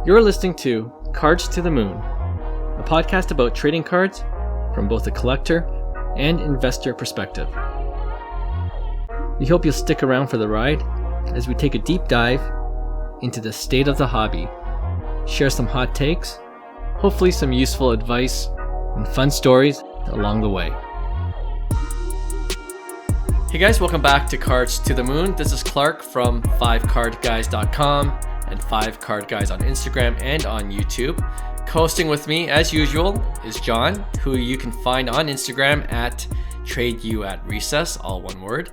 You're listening to Cards to the Moon, a podcast about trading cards from both a collector and investor perspective. We hope you'll stick around for the ride as we take a deep dive into the state of the hobby, share some hot takes, hopefully some useful advice, and fun stories along the way. Hey guys, welcome back to Cards to the Moon. This is Clark from 5cardguys.com and 5cardguys on Instagram and on YouTube. Co-hosting with me, as usual, is John, who you can find on Instagram at TradeYouAtRecess, all one word.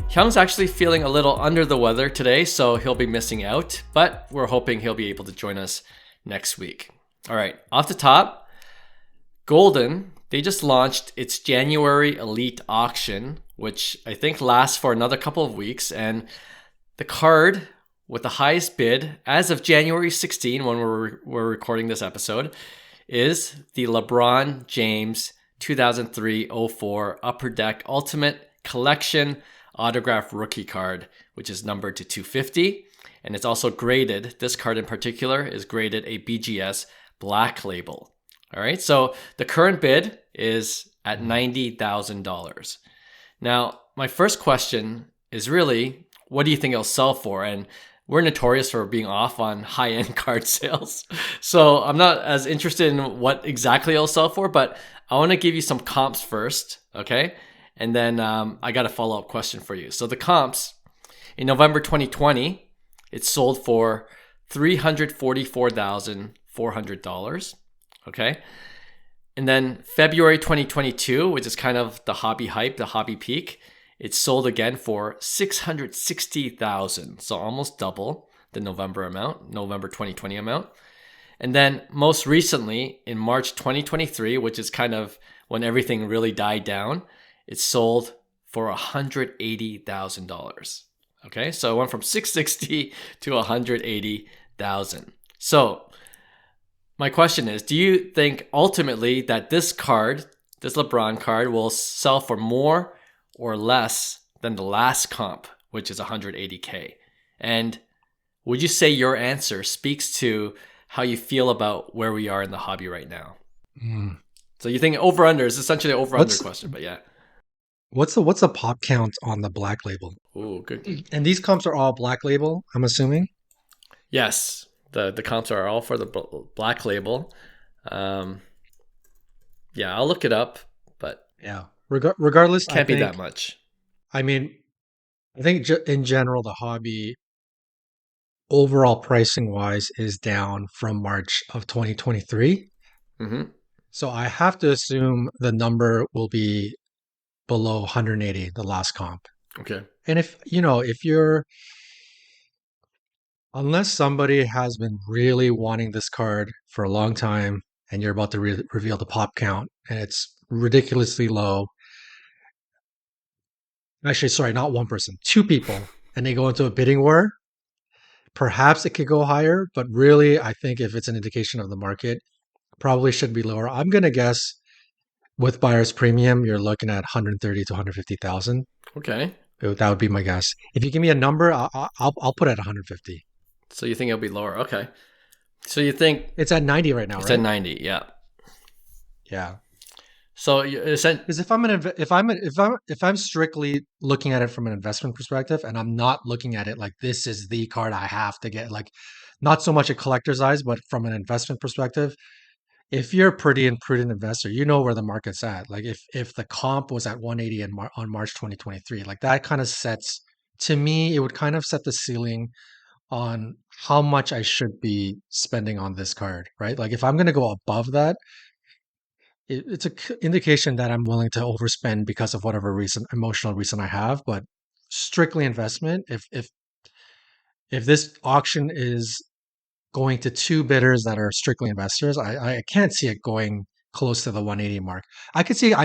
Hyung's actually feeling a little under the weather today, so he'll be missing out, but we're hoping he'll be able to join us next week. All right, off the top, Goldin, they just launched its January Elite Auction, which I think lasts for another couple of weeks, and the card with the highest bid as of January 16, when we're recording this episode, is the LeBron James 2003-04 Upper Deck Ultimate Collection autograph rookie card, which is numbered to 250. And it's also graded, this card in particular is graded a BGS Black Label. All right, so the current bid is at $90,000. Now, my first question is really, what do you think it'll sell for? And we're notorious for being off on high-end card sales. So I'm not as interested in what exactly it'll sell for, but I want to give you some comps first, okay? And then I got a follow-up question for you. So the comps, in November 2020, it sold for $344,400, okay? And then February 2022, which is kind of the hobby hype, the hobby peak, it sold again for $660,000, so almost double the November 2020 amount. And then most recently, in March 2023, which is kind of when everything really died down, it sold for $180,000. Okay, so it went from $660,000 to $180,000. So my question is, do you think ultimately that this card, this LeBron card, will sell for more or less than the last comp, which is $180K? And would you say your answer speaks to how you feel about where we are in the hobby right now? So you think over-under is essentially an over-under question, but yeah. What's the pop count on the Black Label? Oh, good. And these comps are all Black Label, I'm assuming? Yes, the comps are all for the Black Label. Yeah, I'll look it up, but yeah. Regardless, can't be that much. I mean, I think in general, the hobby overall pricing wise is down from March of 2023. Mm-hmm. So I have to assume the number will be below 180, the last comp. Okay. And unless somebody has been really wanting this card for a long time and you're about to reveal the pop count and it's ridiculously low. Actually, sorry, not one person, two people, and they go into a bidding war, perhaps it could go higher, but really, I think if it's an indication of the market, probably should be lower. I'm going to guess with buyer's premium, you're looking at 130 to 150,000. Okay. That would be my guess. If you give me a number, I'll put it at 150. So you think it'll be lower? Okay. So you think it's at 90 right now, it's right? At 90, yeah. Yeah. So because if I'm strictly looking at it from an investment perspective, and I'm not looking at it like this is the card I have to get, like not so much a collector's eyes, but from an investment perspective, if you're a pretty and prudent investor, you know where the market's at. Like if the comp was at 180 on March 2023, like that kind of sets, to me, it would kind of set the ceiling on how much I should be spending on this card, right? Like if I'm going to go above that, it's an indication that I'm willing to overspend because of whatever emotional reason I have. But strictly investment, if this auction is going to two bidders that are strictly investors, I can't see it going close to the 180 mark. I could see,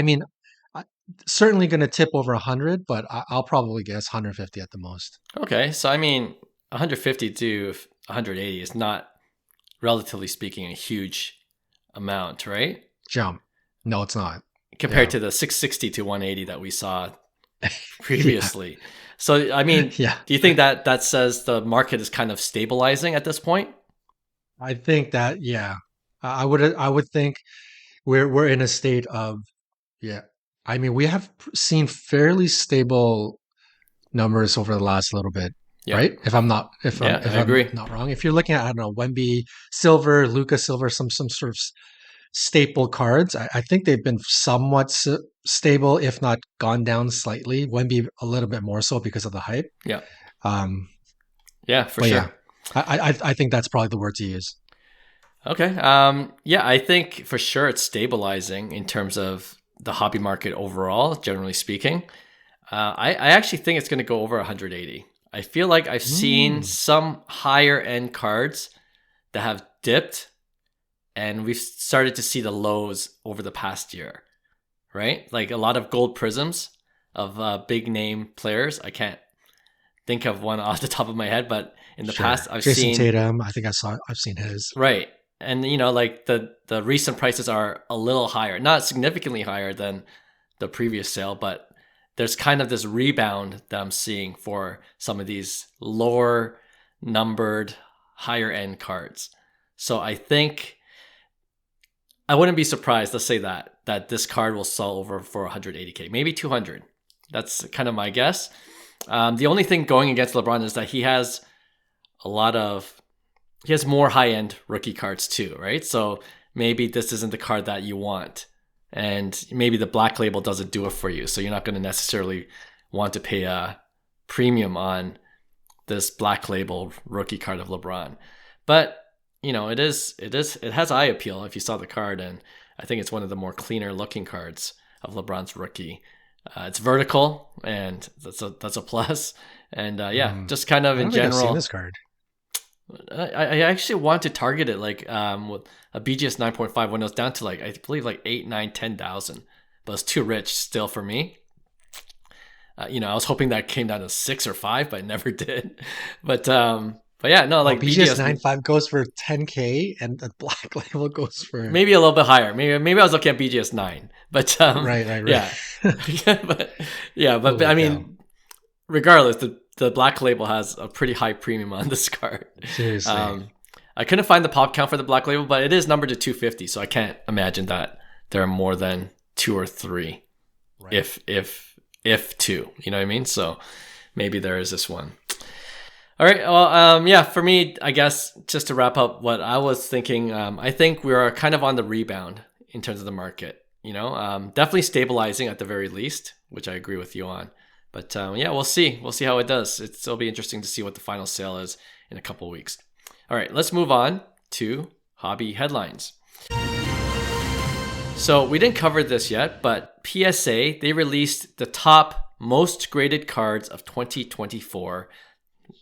certainly going to tip over 100, but I'll probably guess 150 at the most. Okay, so 150 to 180 is not, relatively speaking, a huge amount, right? Jump. No, it's not. Compared to the 660 to 180 that we saw previously. Yeah. So, do you think that says the market is kind of stabilizing at this point? I think that yeah, I would think we're in a state of yeah. I mean, we have seen fairly stable numbers over the last little bit, Yeah. right? If I'm not if I'm Yeah, if I I'm agree. not wrong, if you're looking at I don't know Wemby Silver, Luca Silver, some sort of staple cards, I think they've been somewhat stable, if not gone down slightly. Wemby a little bit more so because of the hype. Yeah. Um, Yeah, for but yeah, sure. I think that's probably the word to use. Okay. Yeah, I think for sure it's stabilizing in terms of the hobby market overall, generally speaking. I actually think it's going to go over 180. I feel like I've seen Mm, some higher end cards that have dipped, and we've started to see the lows over the past year, right? Like a lot of gold prisms of big name players. I can't think of one off the top of my head, but in the sure. past I've Jason seen. Tatum, I think I've seen his. Right. And like the recent prices are a little higher, not significantly higher than the previous sale, but there's kind of this rebound that I'm seeing for some of these lower numbered, higher end cards. So I think I wouldn't be surprised, let's say that this card will sell over for 180K, maybe 200. That's kind of my guess. The only thing going against LeBron is that a lot of he has more high end rookie cards too, right? So maybe this isn't the card that you want. And maybe the black label doesn't do it for you. So you're not going to necessarily want to pay a premium on this black label rookie card of LeBron. But, it has eye appeal if you saw the card. And I think it's one of the more cleaner looking cards of LeBron's rookie. It's vertical, and that's a plus. And yeah, Mm, just kind of I in don't think I've seen general, this card. I actually want to target it like with a BGS 9.5 when it was down to like I believe like 8, 9, 10,000, but it's too rich still for me. I was hoping that came down to 6 or 5, but it never did. But yeah, no, Oh, like BGS BGS 95 goes for 10K and the black label goes for maybe a little bit higher. Maybe I was looking at BGS 9, but right, yeah, right. but yeah, but Holy I cow. mean, regardless, the black label has a pretty high premium on this card. Seriously. I couldn't find the pop count for the black label, but it is numbered to 250, so I can't imagine that there are more than 2 or 3, Right. if 2. You know what I mean? So maybe there is this one. All right. Well, yeah. For me, I guess just to wrap up what I was thinking, I think we are kind of on the rebound in terms of the market. Definitely stabilizing at the very least, which I agree with you on. But yeah, we'll see. We'll see how it does. It'll be interesting to see what the final sale is in a couple of weeks. All right, let's move on to hobby headlines. So we didn't cover this yet, but PSA, they released the top most graded cards of 2024,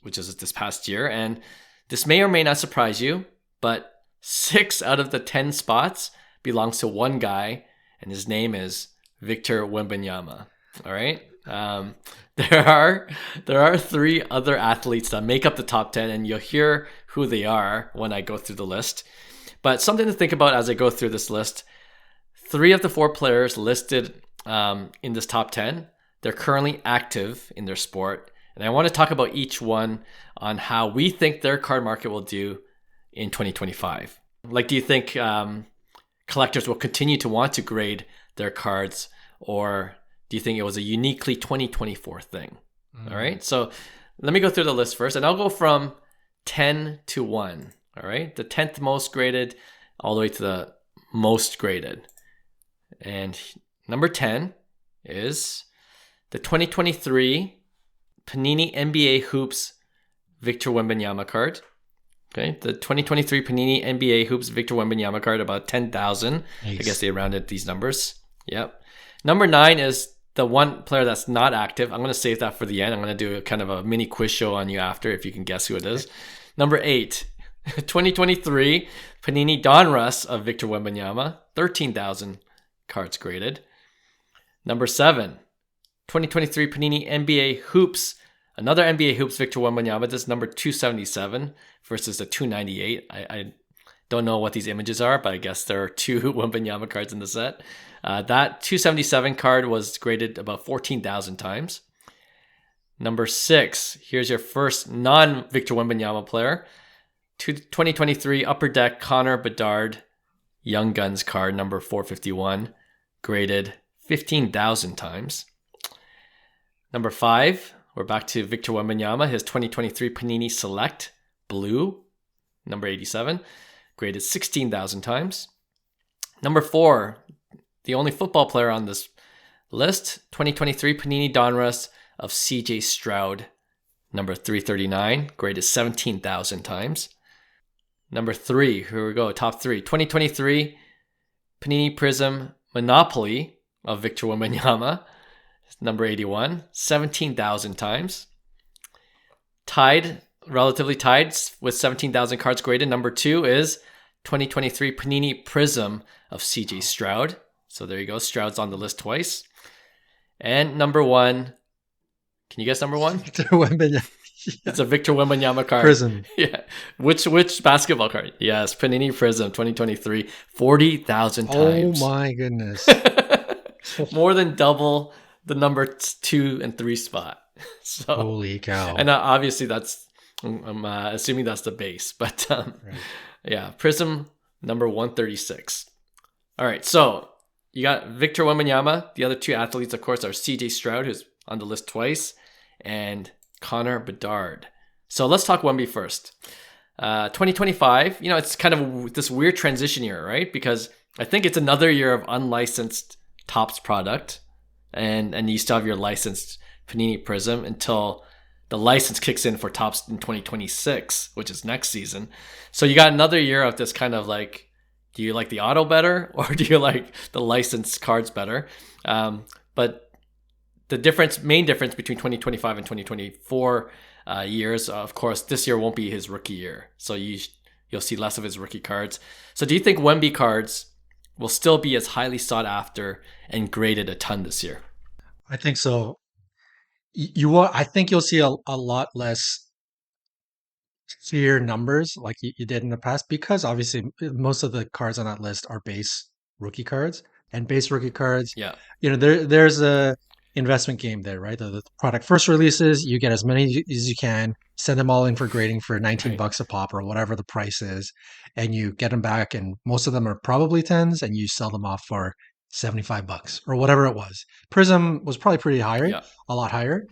which is this past year. And this may or may not surprise you, but 6 out of the 10 spots belongs to one guy, and his name is Victor Wembanyama. All right. There are 3 other athletes that make up the top 10, and you'll hear who they are when I go through the list. But something to think about as I go through this list: 3 of the 4 players listed in this top 10, they're currently active in their sport, and I want to talk about each one on how we think their card market will do in 2025. Like, do you think collectors will continue to want to grade their cards, or do you think it was a uniquely 2024 thing? All right. So let me go through the list first, and I'll go from 10 to 1. All right. The 10th most graded all the way to the most graded. And number 10 is the 2023 Panini NBA Hoops Victor Wembanyama card. Okay. The 2023 Panini NBA Hoops Victor Wembanyama card, about 10,000. Nice. I guess they rounded these numbers. Yep. Number 9 is the one player that's not active. I'm going to save that for the end. I'm going to do kind of a mini quiz show on you after, if you can guess who it is. Number 8, 2023 Panini Donruss of Victor Wembanyama, 13,000 cards graded. Number 7, 2023 Panini NBA Hoops, another NBA Hoops Victor Wembanyama. This is number 277 versus the 298. I don't know what these images are, but I guess there are 2 Wembanyama cards in the set. That 277 card was graded about 14,000 times. Number 6, here's your first non-Victor Wembanyama player. 2023 Upper Deck Connor Bedard Young Guns card number 451, graded 15,000 times. Number 5, we're back to Victor Wembanyama, his 2023 Panini Select Blue, number 87, graded 16,000 times. Number 4, the only football player on this list, 2023 Panini Donruss of CJ Stroud, number 339, graded 17,000 times. Number 3, here we go, top 3. 2023 Panini Prism Monopoly of Victor Wembanyama, number 81, 17,000 times. Tied, relatively tied with 17,000 cards graded. Number 2 is 2023 Panini Prism of CJ Stroud. So there you go, Stroud's on the list twice. And number 1, can you guess number 1? Victor Wembanyama. It's a Victor Wembanyama card. Prism. Yeah. Which basketball card? Yes, Panini Prism 2023, 40,000 times. Oh my goodness. More than double the number 2 and 3 spot. So, holy cow. And obviously that's, I'm assuming that's the base. But right. Yeah, Prism number 136. All right, so you got Victor Wembanyama. The other 2 athletes, of course, are CJ Stroud, who's on the list twice, and Connor Bedard. So let's talk Wemby first. 2025, it's kind of this weird transition year, right? Because I think it's another year of unlicensed Topps product, and you still have your licensed Panini Prism until the license kicks in for Topps in 2026, which is next season. So you got another year of this kind of like, do you like the auto better or do you like the licensed cards better? But the main difference between 2025 and 2024 years, of course, this year won't be his rookie year. So you'll see less of his rookie cards. So do you think Wemby cards will still be as highly sought after and graded a ton this year? I think so. I think you'll see a lot less sheer numbers like you did in the past, because obviously most of the cards on that list are base rookie cards, and base rookie cards. Yeah. There's a investment game there, right? The product first releases, you get as many as you can, send them all in for grading for 19 bucks a pop or whatever the price is, and you get them back, and most of them are probably 10s, and you sell them off for 75 bucks or whatever it was. Prism was probably pretty higher, a lot higher.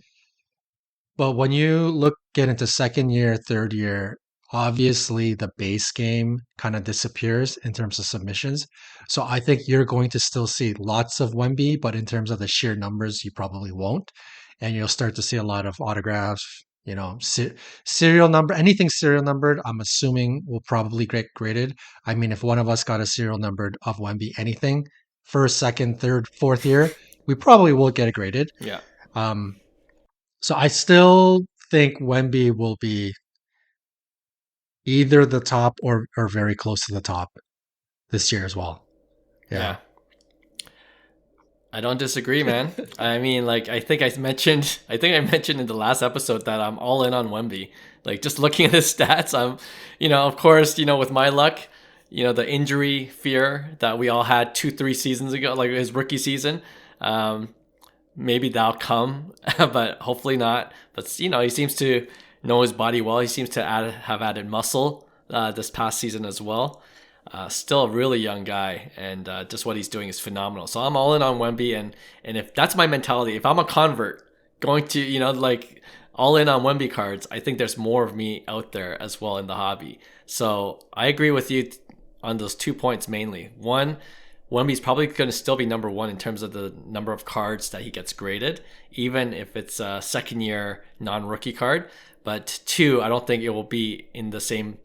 But when you get into second year, third year, obviously the base game kind of disappears in terms of submissions. So I think you're going to still see lots of Wemby, but in terms of the sheer numbers, you probably won't. And you'll start to see a lot of autographs, serial number, anything serial numbered, I'm assuming will probably get graded. I mean, if one of us got a serial numbered of Wemby, anything, first, second, third, fourth year, we probably will get it graded. Yeah. So I still think Wemby will be either the top or very close to the top this year as well. Yeah. I don't disagree, man. I mean, like, I think I mentioned in the last episode that I'm all in on Wemby. Like, just looking at his stats, I'm, of course, with my luck, the injury fear that we all had 2-3 seasons ago, like his rookie season, maybe that'll come, but hopefully not. But, he seems to know his body well. He seems to have added muscle this past season as well. Still a really young guy, and just what he's doing is phenomenal. So I'm all in on Wemby, and if that's my mentality, if I'm a convert going to, all in on Wemby cards, I think there's more of me out there as well in the hobby. So I agree with you on those 2 points mainly. One, Wemby's probably going to still be number 1 in terms of the number of cards that he gets graded, even if it's a second year non-rookie card. But 2, I don't think it will be in the same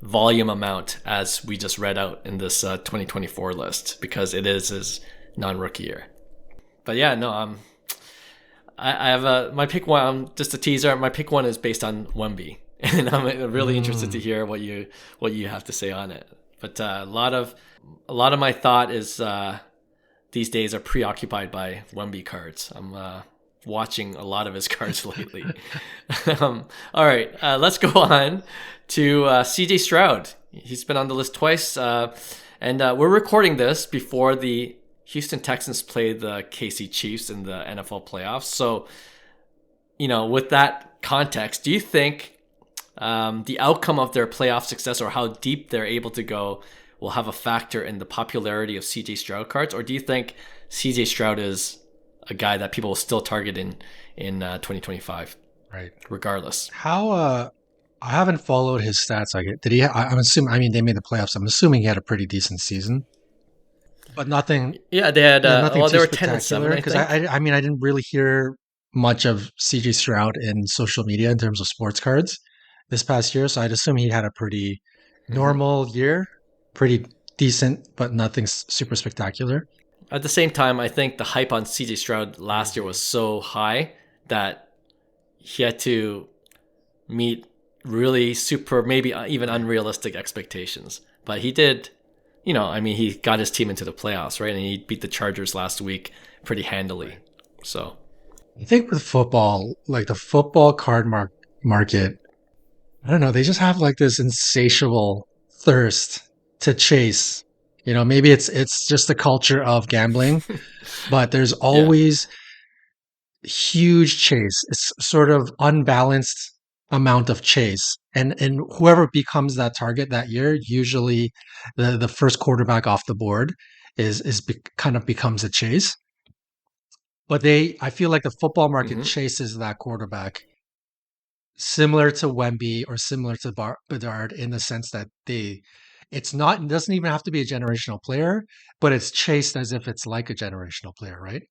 volume amount as we just read out in this 2024 list, because it is his non-rookie year. But yeah, no, I have my pick one, just a teaser. My pick 1 is based on Wemby, and I'm really interested to hear what you have to say on it. But a lot of my thought is these days are preoccupied by Wemby cards. I'm watching a lot of his cards lately. All right, let's go on to CJ Stroud. He's been on the list twice, and we're recording this before the Houston Texans play the KC Chiefs in the NFL playoffs. So, with that context, do you think the outcome of their playoff success or how deep they're able to go will have a factor in the popularity of CJ Stroud cards? Or do you think CJ Stroud is a guy that people will still target in 2025, Right. regardless? How I haven't followed his stats. Did he? I'm assuming. I mean, they made the playoffs. I'm assuming he had a pretty decent season, but nothing. Yeah, they had. Yeah, nothing Well, they too were 10-7, spectacular. I Because think. I mean, I didn't really hear much of CJ Stroud in social media in terms of sports cards this past year. So I'd assume he had a pretty Hmm. normal year, pretty decent, but nothing super spectacular. At the same time, I think the hype on CJ Stroud last year was so high that he had to meet really super, maybe even Right. unrealistic expectations. But he did, I mean, he got his team into the playoffs, right? And he beat the Chargers last week pretty handily. Right. So, I think with football, like the football card market, I don't know, they just have like this insatiable thirst to chase. Maybe it's just the culture of gambling, but there's yeah. always huge chase. It's sort of unbalanced amount of chase. And whoever becomes that target that year, usually the first quarterback off the board kind of becomes a chase. But I feel like the football market Hmm. chases that quarterback similar to Wemby or similar to Bedard in the sense that it doesn't even have to be a generational player, but it's chased as if it's like a generational player, right?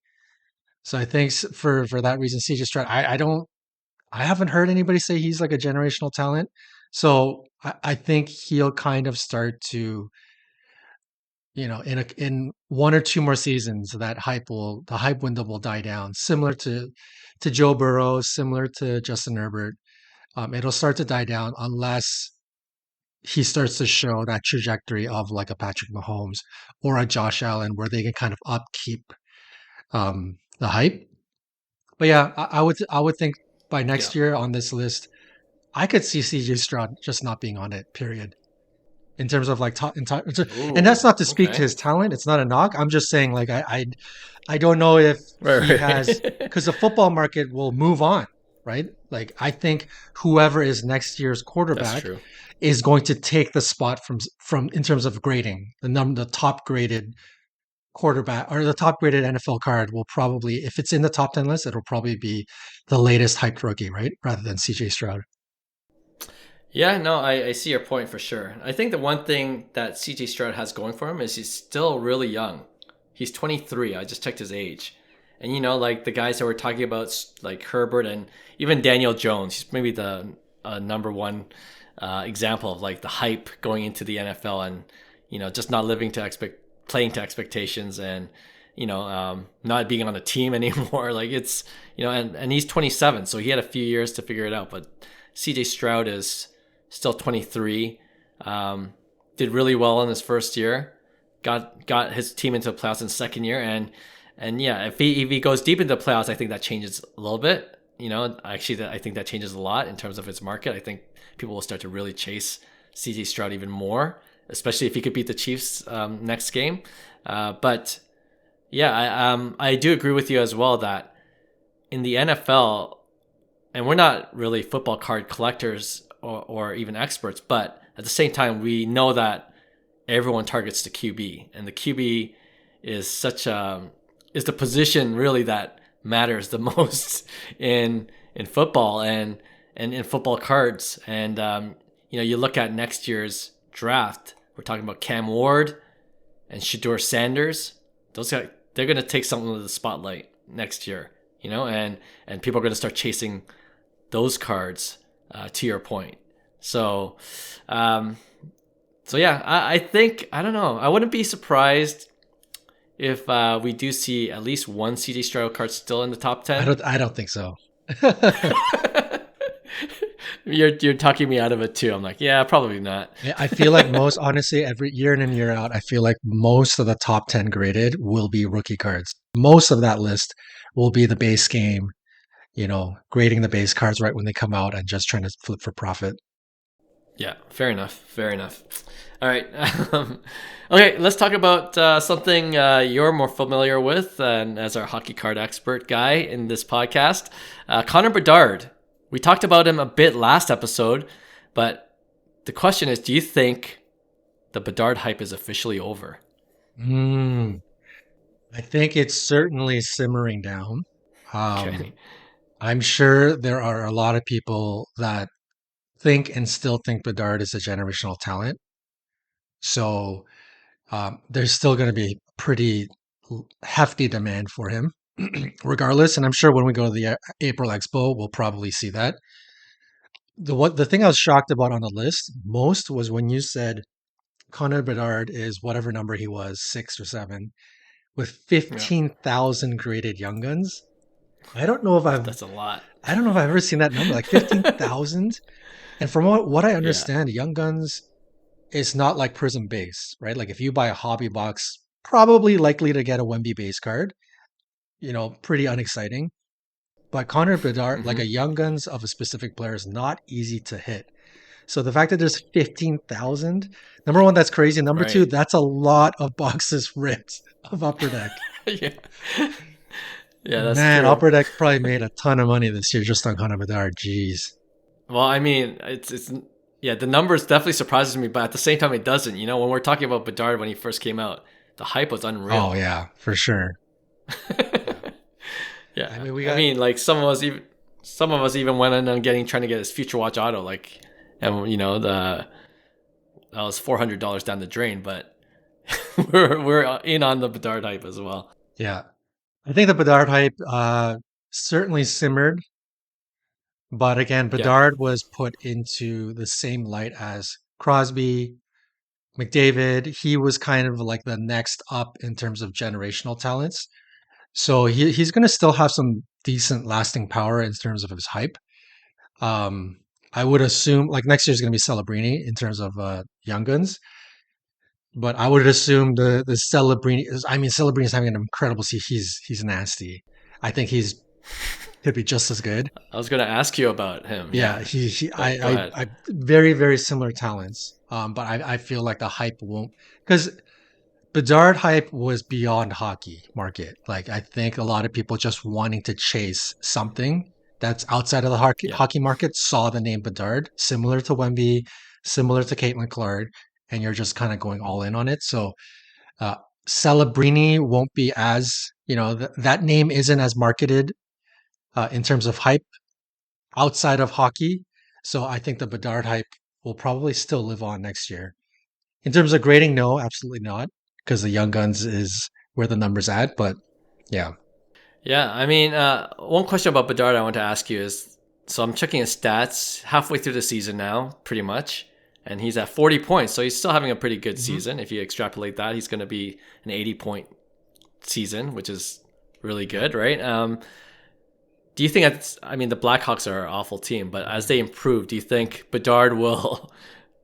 So I think for that reason, CJ Stroud, I haven't heard anybody say he's like a generational talent. So I think he'll kind of start to, in one or two more seasons, the hype window will die down, similar to Joe Burrow, similar to Justin Herbert. It'll start to die down unless he starts to show that trajectory of like a Patrick Mahomes or a Josh Allen, where they can kind of upkeep the hype. But yeah, I would think by Yeah. next year on this list, I could see CJ Stroud just not being on it. Period. In terms of like and that's Ooh, not to speak to okay. his talent. It's not a knock. I'm just saying like I don't know if Right, he has, right. because the football market will move on, right? Like I think whoever is next year's That's quarterback true. is going to take the spot from in terms of grading. The top graded quarterback or the top graded NFL card will probably, if it's in the top 10 list, it'll probably be the latest hyped rookie, right? Rather than CJ Stroud. Yeah, no, I see your point for sure. I think the one thing that CJ Stroud has going for him is he's still really young. He's 23. I just checked his age. And like the guys that we're talking about, like Herbert and even Daniel Jones, he's maybe the number one example of like the hype going into the NFL and just not living to playing to expectations and not being on a team anymore. Like it's and he's 27, so he had a few years to figure it out. But CJ Stroud is still 23. Did really well in his first year. Got his team into the playoffs in his second year, and yeah, if he goes deep into the playoffs, I think that changes a little bit. Actually, I think that changes a lot in terms of its market. I think people will start to really chase CJ Stroud even more, especially if he could beat the Chiefs next game. But yeah, I do agree with you as well that in the NFL, and we're not really football card collectors or even experts, but at the same time, we know that everyone targets the QB, and the QB is the position really that matters the most in football and in football cards. And you look at next year's draft. We're talking about Cam Ward and Shador Sanders. Those guys, they're going to take something of the spotlight next year. And people are going to start chasing those cards. To your point, so um, yeah, I think I don't know. I wouldn't be surprised if we do see at least one CJ Stroud card still in the top I 10. don't think so. You're talking me out of it too. I'm like, yeah, probably not. I feel like most, honestly, every year in and year out, I feel like most of the top 10 graded will be rookie cards. Most of that list will be the base game, grading the base cards right when they come out and just trying to flip for profit. Yeah, fair enough. Fair enough. All right. Okay, let's talk about something you're more familiar with, and as our hockey card expert guy in this podcast, Connor Bedard. We talked about him a bit last episode, But the question is, do you think the Bedard hype is officially over? Mm, I think it's certainly simmering down. Um, Okay. I'm sure there are a lot of people that think and still think Bedard is a generational talent. So there's still going to be pretty hefty demand for him, regardless. And I'm sure when we go to the April Expo, we'll probably see that. The thing I was shocked about on the list most was when you said Connor Bedard is whatever number he was, 6 or 7, with Yeah. 15,000 graded Young Guns. I don't know if I've That's a lot. I don't know if I've ever seen that number, like 15,000. And from what I Yeah. understand, Young Guns is not like Prism base, right? Like if you buy a hobby box, probably likely to get a Wemby base card, pretty unexciting. But Connor Bedard, like Hmm. a Young Guns of a specific player, is not easy to hit. So the fact that there's 15,000, number one, that's crazy. Number two, Right. that's a lot of boxes ripped of Upper Deck. Yeah. Yeah, that's Man, true. Upper Deck probably made a ton of money this year just on Connor Bedard. Jeez. Well, I mean, it's yeah, the numbers definitely surprises me, but at the same time, it doesn't. You know, when we're talking about Bedard when he first came out, the hype was Oh unreal. yeah, for sure. Yeah. I Yeah, mean, we I got mean, like some of us even went in on trying to get his Future Watch Auto, like, and that was $400 down the drain, but we're in on the Bedard hype as well. yeah. I think the Bedard hype certainly simmered, but again, Yeah, Bedard was put into the same light as Crosby, McDavid. He was kind of like the next up in terms of generational talents. So he's going to still have some decent lasting power in terms of his hype. Um, I would assume like next year's going to be Celebrini in terms of Young Guns, but I would assume the Celebrini. I mean, Celebrini is having an incredible season. He's nasty. I think he's could be just as good. I was gonna ask you about him. Yeah, Yeah, he but go ahead. I very very similar talents. But I feel like the hype won't because Bedard hype was beyond hockey market. Like I think a lot of people just wanting to chase something that's outside of the Yeah, hockey market saw the name Bedard, similar to Wemby, similar to Caitlin Clark, and you're just kind of going all in on it. So uh, Celebrini won't be as that name isn't as marketed in terms of hype outside of hockey. So I think the Bedard hype will probably still live on next year. In terms of grading, no, absolutely not, because the Young Guns is where the number's at. But yeah. yeah. I mean, one question about Bedard I want to ask you is, so I'm checking his stats halfway through the season now, pretty much, and he's at 40 points, so he's still having a pretty good Hmm. season. If you extrapolate that, he's going to be an 80-point season, which is really Yeah. good, right? Do you think that's? I mean, the Blackhawks are an awful team, but as they improve, do you think Bedard will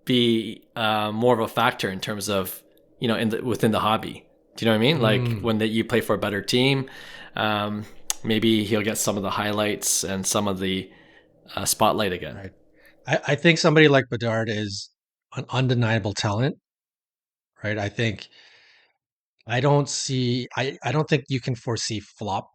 be more of a factor in terms of within the hobby? Do you know what I mean? Like Mm, when you play for a better team, um, maybe he'll get some of the highlights and some of the spotlight again. right. I think somebody like Bedard is an undeniable talent, right? I don't think you can foresee flop.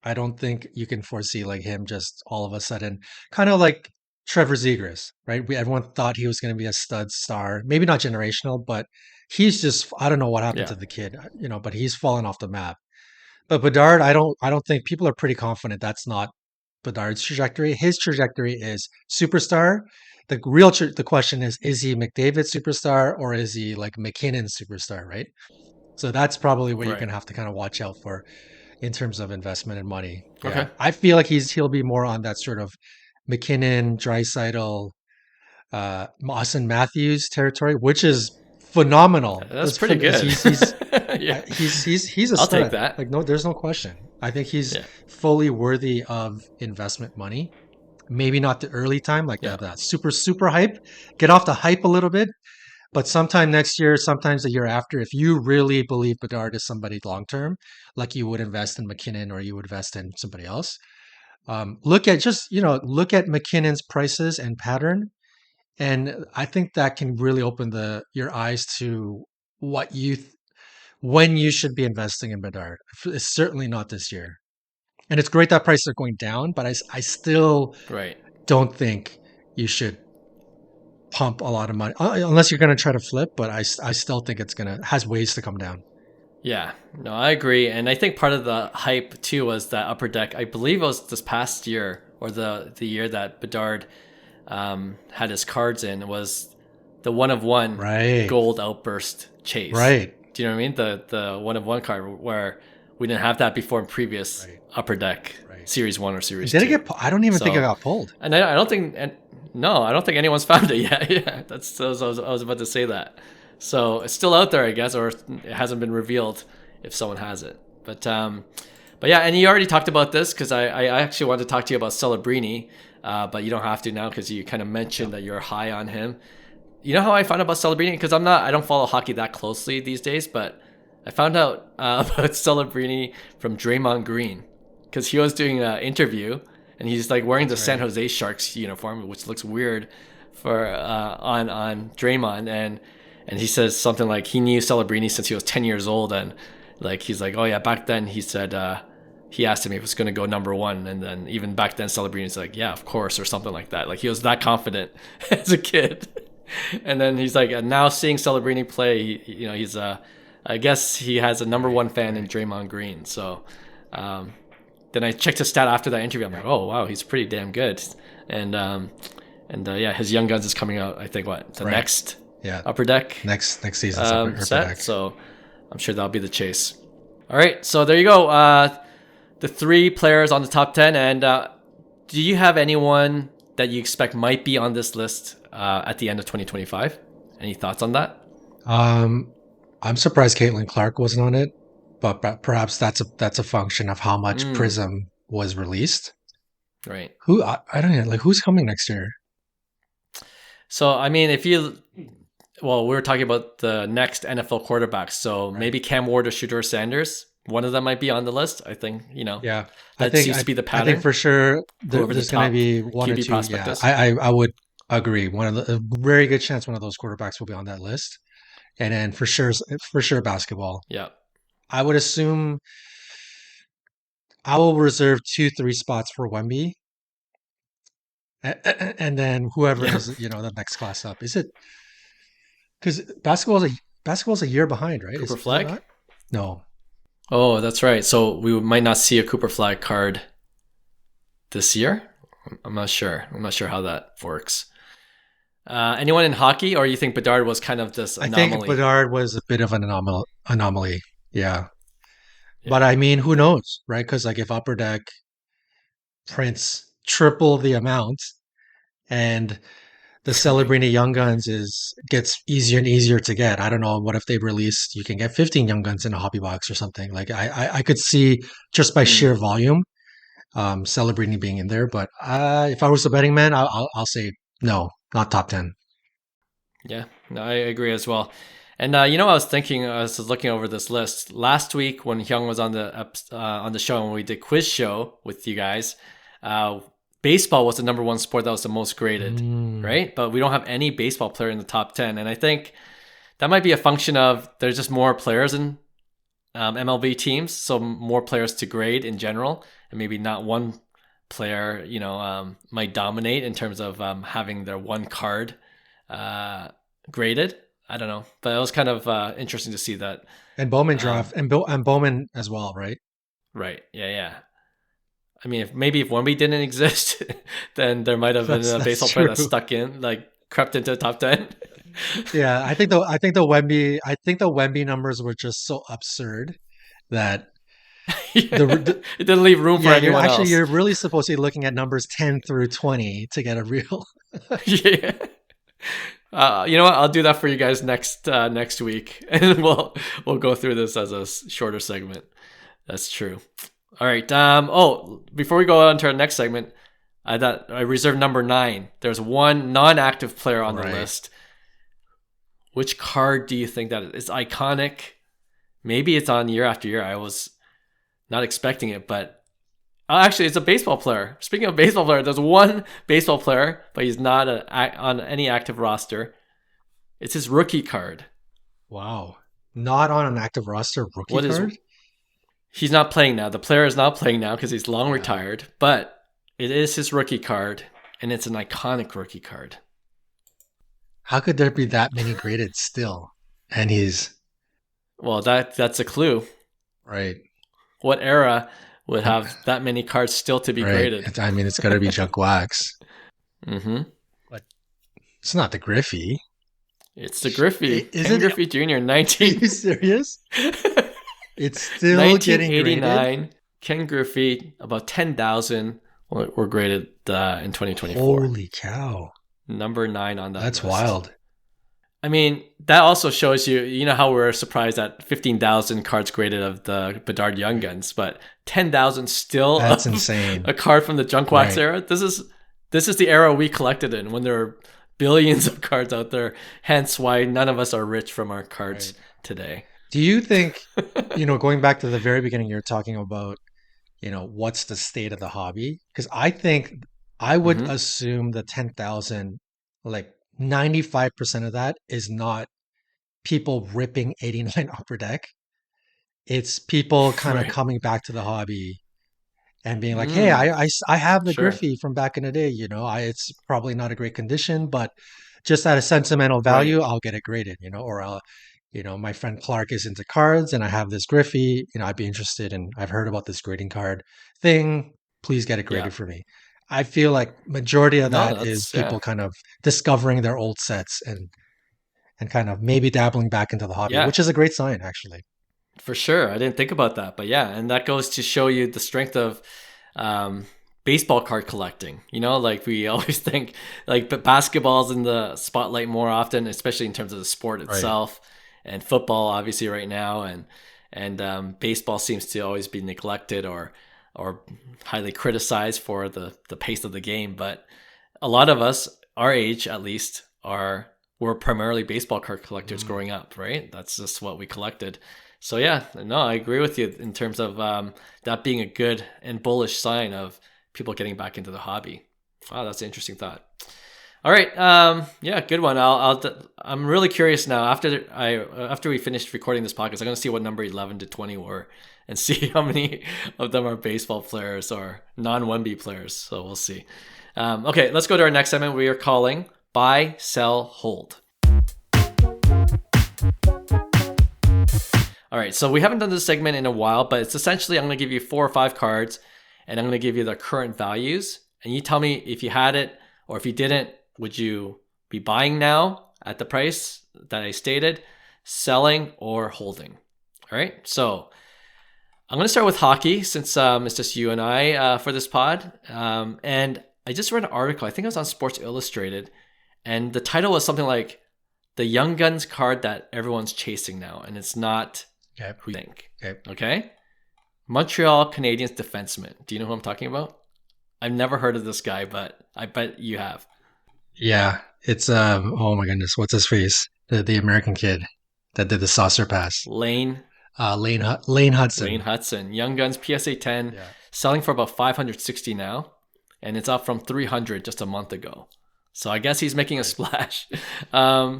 I don't think you can foresee like him just all of a sudden, kind of like Trevor Zegras, right? Everyone thought he was going to be a stud star, maybe not generational, but he's just I don't know what happened Yeah, to the kid, but he's fallen off the map. But Bedard, I don't think people are pretty confident that's not Bedard's trajectory. His trajectory is superstar. The question is he McDavid superstar or is he like McKinnon superstar, right? So that's probably what you're right. gonna have to kind of watch out for in terms of investment and money. Yeah, Okay, I feel like he'll be more on that sort of McKinnon, Draisaitl, Austin Matthews territory, which is phenomenal. that's pretty good. Yeah, He's a I'll take stud. that. Like no, there's no question. I think he's Yeah, fully worthy of investment money. Maybe not the early time, like yeah, that super hype. Get off the hype a little bit, but sometime next year, sometimes the year after, if you really believe Bedard is somebody long term, like you would invest in McKinnon or you would invest in somebody else, look at McKinnon's prices and pattern, and I think that can really open the your eyes to what when you should be investing in Bedard. It's certainly not this year, and it's great that prices are going down, but I still right. don't think you should. pump a lot of money unless you're going to try to flip. But I still think it's has ways to come down. Yeah, no, I agree. And I think part of the hype too was that Upper Deck, I believe it was this past year or the year that Bedard had his cards in, was the one of one Right. gold outburst chase. Right. Do you know what I mean? The one of one card where we didn't have that before in previous Upper Deck Series 1 or Series 2. Did it get I don't even think it got pulled. And I don't think no, I don't think anyone's found it yet. Yeah, I was about to say that. So it's still out there, I guess, or it hasn't been revealed if someone has it. But yeah, and you already talked about this because I actually wanted to talk to you about Celebrini, but you don't have to now because you kind of mentioned that you're high on him. You know how I found out about Celebrini? Because I don't follow hockey that closely these days, but I found out about Celebrini from Draymond Green because he was doing an interview and he's like wearing the San Jose Sharks uniform, which looks weird for on Draymond, and he says something like he knew Celebrini since he was 10 years old, and like he's like, oh yeah, back then he said he asked him if it was going to go number one, and then even back then Celebrini's like, yeah, of course, or something like that. Like he was that confident as a kid. And then he's like, now seeing Celebrini play, he's I guess he has a number one fan in Draymond Green. So then I checked his stat after that interview. I'm like, oh wow, he's pretty damn good. And yeah, his Young Guns is coming out. I think next Upper Deck next season's Upper Deck. So I'm sure that'll be the chase. All right, so there you go. The 3 players on the top 10. And do you have anyone that you expect might be on this list at the end of 2025? Any thoughts on that? I'm surprised Caitlin Clark wasn't on it, but perhaps that's a function of how much Prism was released. Right. I don't know, like who's coming next year? So I mean, we were talking about the next NFL quarterbacks, so maybe Cam Ward or Shedeur Sanders. One of them might be on the list. I think Yeah, that seems to be the pattern. I think for sure there's going to be one QB or two. Yeah, I would agree. A very good chance one of those quarterbacks will be on that list, and then for sure basketball. Yeah, I would assume I will reserve 2-3 spots for Wemby, and then whoever is the next class up. Is it because basketball's a year behind, right? Cooper Flag? No. Oh, that's right. So we might not see a Cooper Flag card this year. I'm not sure. I'm not sure how that works. Anyone in hockey, or you think Bedard was kind of this anomaly? I think Bedard was a bit of an anomaly. Yeah. But I mean, who knows, right? Because like if Upper Deck prints triple the amount and the Celebrini Young Guns gets easier and easier to get. I don't know. What if they released, you can get 15 Young Guns in a hobby box or something. Like I could see just by sheer volume, Celebrini being in there. But if I was a betting man, I'll say no, not top 10. Yeah, no, I agree as well. And I was thinking, I was looking over this list last week when Hyung was on the show and we did quiz show with you guys. Baseball was the number one sport that was the most graded, right? But we don't have any baseball player in the top 10. And I think that might be a function of there's just more players in MLB teams, so more players to grade in general, and maybe not one player, might dominate in terms of having their one card graded. I don't know, but it was kind of interesting to see that. And Bowman draft and Bowman as well, right? Right. Yeah. I mean, if Wemby didn't exist, then there might have been a baseball player that stuck in, like crept into the top 10. Yeah, I think the Wemby numbers were just so absurd that it didn't leave room for anyone else. Actually, you're really supposed to be looking at numbers 10 through 20 to get a real. Yeah. You know what? I'll do that for you guys next week, and we'll go through this as a shorter segment. That's true. All right. Before we go on to our next segment, I reserved number 9. There's one non-active player on the list. Which card do you think that is? It's iconic. Maybe it's on year after year. I was not expecting it, but actually, it's a baseball player. Speaking of baseball player, there's one baseball player, but he's not on any active roster. It's his rookie card. Wow. Not on an active roster rookie card? He's not playing now. The player is not playing now because he's long retired, but it is his rookie card, and it's an iconic rookie card. How could there be that many graded still? And he's Well, that's a clue. right. What era would And have that many cards still to be right. graded? I mean, it's got to be junk wax, Mm-hmm. but it's not the Griffey. It's the Griffey, Is Ken it? Griffey Jr. Are you serious? It's still getting graded. 1989. Ken Griffey, about 10,000 were graded in 2024. Holy cow. Number 9 on that That's list. wild. I mean, that also shows you, how we're surprised at 15,000 cards graded of the Bedard Young Guns, but 10,000 still That's of insane. a card from the Junk Wax Right. era. This is the era we collected in, when there were billions of cards out there. Hence why none of us are rich from our cards Right. today. Do you think, going back to the very beginning, you're talking about, what's the state of the hobby? Because I think I would Hmm. assume the 10,000, like 95% of that is not people ripping 89 upper deck. It's people kind of Right. coming back to the hobby and being like, "Hey, Mm, I have the sure. Griffey from back in the day. It's probably not a great condition, but just out of sentimental Right. value, I'll get it graded. Or my friend Clark is into cards, and I have this Griffey. I'd be interested, and I've heard about this grading card thing. Please get it Yeah. graded for me." I feel like majority of No, that is that's, yeah. people kind of discovering their old sets and kind of maybe dabbling back into the hobby, Yeah. which is a great sign, actually. For sure. I didn't think about that, but yeah, and that goes to show you the strength of um, baseball card collecting. Like we always think, like, but basketball's in the spotlight more often, especially in terms of the sport Right. itself, and football obviously right now, and baseball seems to always be neglected or highly criticized for the pace of the game. But a lot of us, our age at least, were primarily baseball card collectors Mm. growing up, right? That's just what we collected. So yeah, no, I agree with you in terms of that being a good and bullish sign of people getting back into the hobby. Wow, that's an interesting thought. All right, yeah, good one. I'm really curious now. After we finished recording this podcast, I'm gonna see what number 11 to 20 were, and see how many of them are baseball players or non-Wemby players. So we'll see. Okay, let's go to our next segment. We are calling buy, sell, hold. All right, so we haven't done this segment in a while, but it's essentially I'm going to give you 4 or 5 cards, and I'm going to give you their current values, and you tell me if you had it or if you didn't, would you be buying now at the price that I stated, selling, or holding? All right, so I'm going to start with hockey since it's just you and I for this pod, and I just read an article. I think it was on Sports Illustrated, and the title was something like "The Young Guns card that everyone's chasing now," and it's not Okay. who you think. Okay. Okay? Montreal Canadiens defenseman. Do you know who I'm talking about? I've never heard of this guy, but I bet you have. Yeah, it's oh my goodness, what's his face? The American kid that did the saucer pass. Lane Lane Lane Hudson. Hudson. Young Guns PSA 10, Yeah. selling for about 560 now, and it's up from 300 just a month ago. So I guess he's making a Right. splash.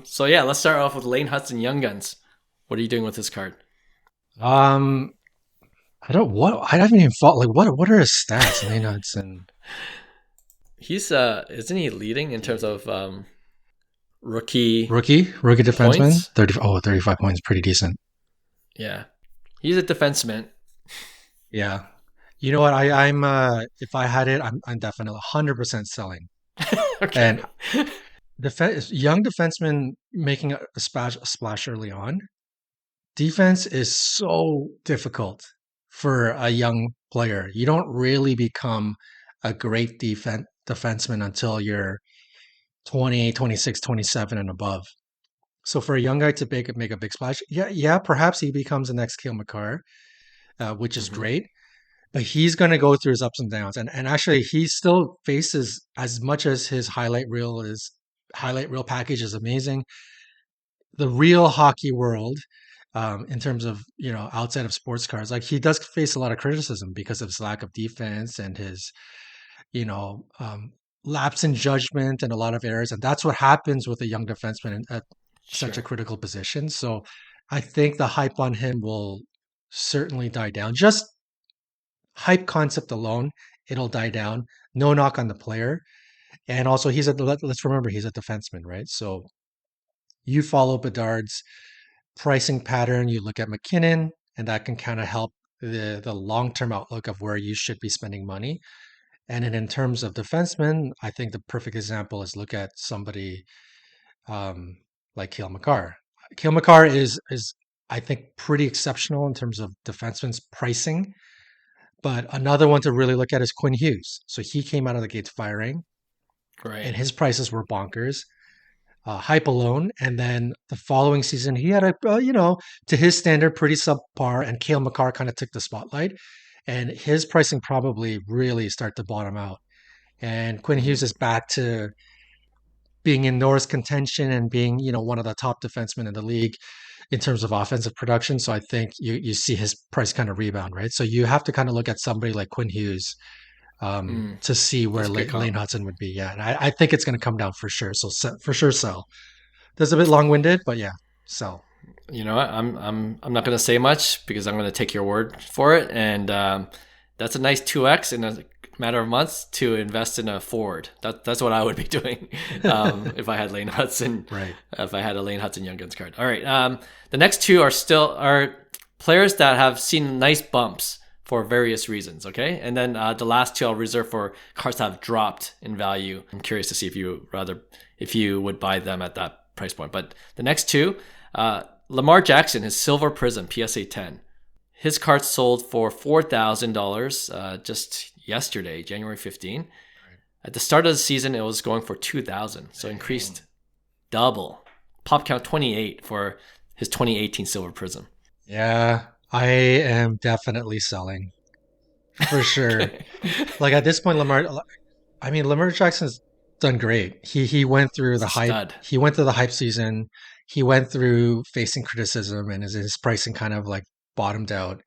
So yeah, let's start off with Lane Hudson Young Guns. What are you doing with this card? Um, I haven't even thought like what are his stats? Lane Hudson. He's isn't he leading in terms of rookie Rookie defenseman. points? 35 points, pretty decent. Yeah. He's a defenseman. Yeah. You know what? I'm if I had it, I'm definitely 100% selling. Okay. And young defenseman making a splash early on. Defense is so difficult for a young player. You don't really become a great defenseman until you're 28, 26, 27 and above. So for a young guy to make a big splash, yeah, perhaps he becomes the next Cale Makar, which is Hmm. great. But he's going to go through his ups and downs, and actually, he still faces as much as his highlight reel package is amazing. The real hockey world, in terms of outside of sports cards, like he does face a lot of criticism because of his lack of defense and his you know lapse in judgment and a lot of errors, and that's what happens with a young defenseman at such a Sure. critical position. So I think the hype on him will certainly die down. Just hype concept alone, it'll die down. No knock on the player, and also let's remember he's a defenseman, right? So you follow Bedard's pricing pattern, you look at McKinnon, and that can kind of help the long-term outlook of where you should be spending money. And then in terms of defensemen, I think the perfect example is look at somebody um, like Cale Makar. Cale Makar is I think pretty exceptional in terms of defensemen's pricing. But another one to really look at is Quinn Hughes. So he came out of the gates firing, Right. and his prices were bonkers. Hype alone, and then the following season he had a to his standard pretty subpar, and Cale Makar kind of took the spotlight, and his pricing probably really start to bottom out. And Quinn Mm-hmm. Hughes is back to being in Norris contention and being one of the top defensemen in the league in terms of offensive production. So I think you see his price kind of rebound, right? So you have to kind of look at somebody like Quinn Hughes to see where That's a good Lane comp. Hudson would be. Yeah, and I think it's going to come down for sure. So for sure, sell. That's a bit long-winded, but yeah, sell. You know what? I'm not gonna say much because I'm gonna take your word for it, and that's a nice 2x in a matter of months to invest in a Ford. That's what I would be doing if I had Lane Hudson, Right. if I had a Lane Hudson Young Guns card. All right, the next two are players that have seen nice bumps for various reasons. Okay, and then the last two I'll reserve for cards that have dropped in value. I'm curious to see if you would buy them at that price point. But the next two. Lamar Jackson, his Silver Prism PSA 10. His card sold for $4,000 just yesterday, January 15. Right. At the start of the season, it was going for $2,000, so increased double. Pop count 28 for his 2018 Silver Prism. Yeah, I am definitely selling for sure. Okay. Like at this point, Lamar Jackson's done great. He went through the He's a hype. stud. He went through the hype season. He went through facing criticism, and his pricing kind of like bottomed out.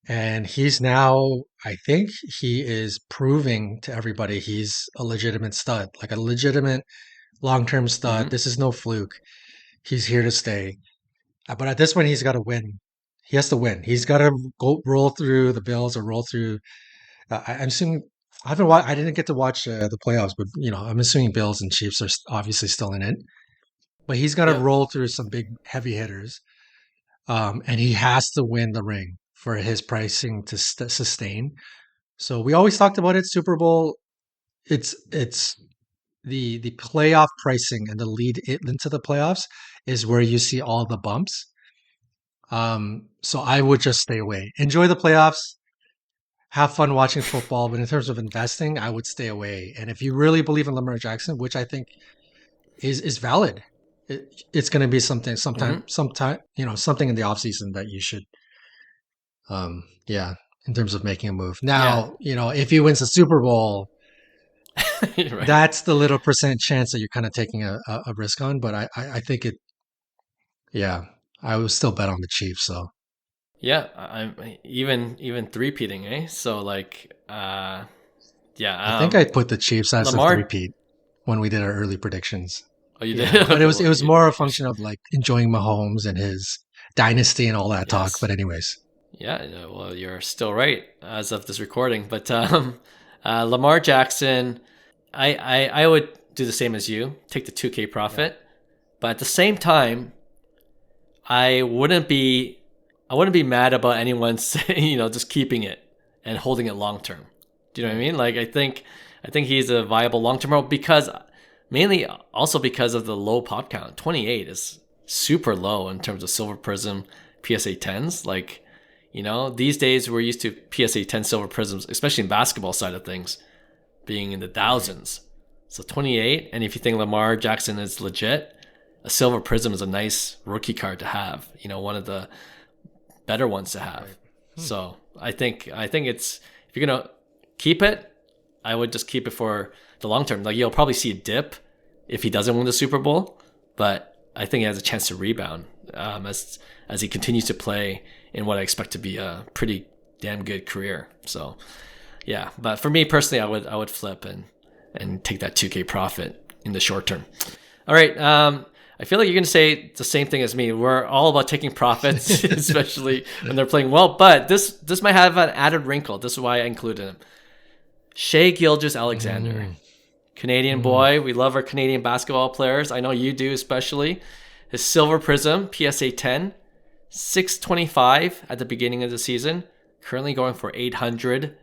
And he's now, I think he is proving to everybody he's a legitimate stud, like a legitimate long-term stud. Mm-hmm. This is no fluke. He's here to stay. But at this point, he's got to win. He has to win. He's got to go roll through the Bills or roll through. I'm assuming I haven't. I didn't get to watch the playoffs, but I'm assuming Bills and Chiefs are obviously still in it. But he's got to Yep. roll through some big heavy hitters, and he has to win the ring for his pricing to sustain. So we always talked about it. Super Bowl. It's the playoff pricing and the lead into the playoffs is where you see all the bumps. So I would just stay away. Enjoy the playoffs, have fun watching football, but in terms of investing, I would stay away. And if you really believe in Lamar Jackson, which I think is valid, it's going to be something Mm-hmm. sometime something in the off season that you should yeah, in terms of making a move. Yeah. Now, if he wins the Super Bowl, Right. that's the little percent chance that you're kind of taking a risk on. But I think yeah, I would still bet on the Chiefs. So Yeah. I'm even three-peating, eh? So like, I yeah. think I put the Chiefs as a Lamar. three-peat when we did our early predictions. Oh, you did. Yeah, but Okay. it Well, was more a function of like enjoying Mahomes and his dynasty and all that talk. yes. But anyways, Yeah, well, you're still right as of this recording. But Lamar Jackson, I would do the same as you, take the 2K yeah, profit. But at the same time, I wouldn't be mad about anyone saying, just keeping it and holding it long term. Do you know what I right, mean? Like I think he's a viable long term role because mainly also because of the low pop count. 28 is super low in terms of Silver Prism PSA 10s. Like, these days we're used to PSA 10 Silver Prisms, especially in basketball side of things, being in the right, thousands. So 28, and if you think Lamar Jackson is legit, a Silver Prism is a nice rookie card to have. One of the better ones to have. right. Hmm. So I think it's, if you're gonna keep it, I would just keep it for the long term. Like, you'll probably see a dip if he doesn't win the Super Bowl, but I think he has a chance to rebound as he continues to play in what I expect to be a pretty damn good career. So yeah, but for me personally, I would flip and take that 2K profit in the short term. All right. I feel like you're going to say the same thing as me. We're all about taking profits, especially when they're playing well. But this might have an added wrinkle. This is why I included him. Shea Gilgeous-Alexander, Mm, Canadian mm. boy. We love our Canadian basketball players. I know you do, especially. His Silver Prism PSA 10, 625 at the beginning of the season. Currently going for 800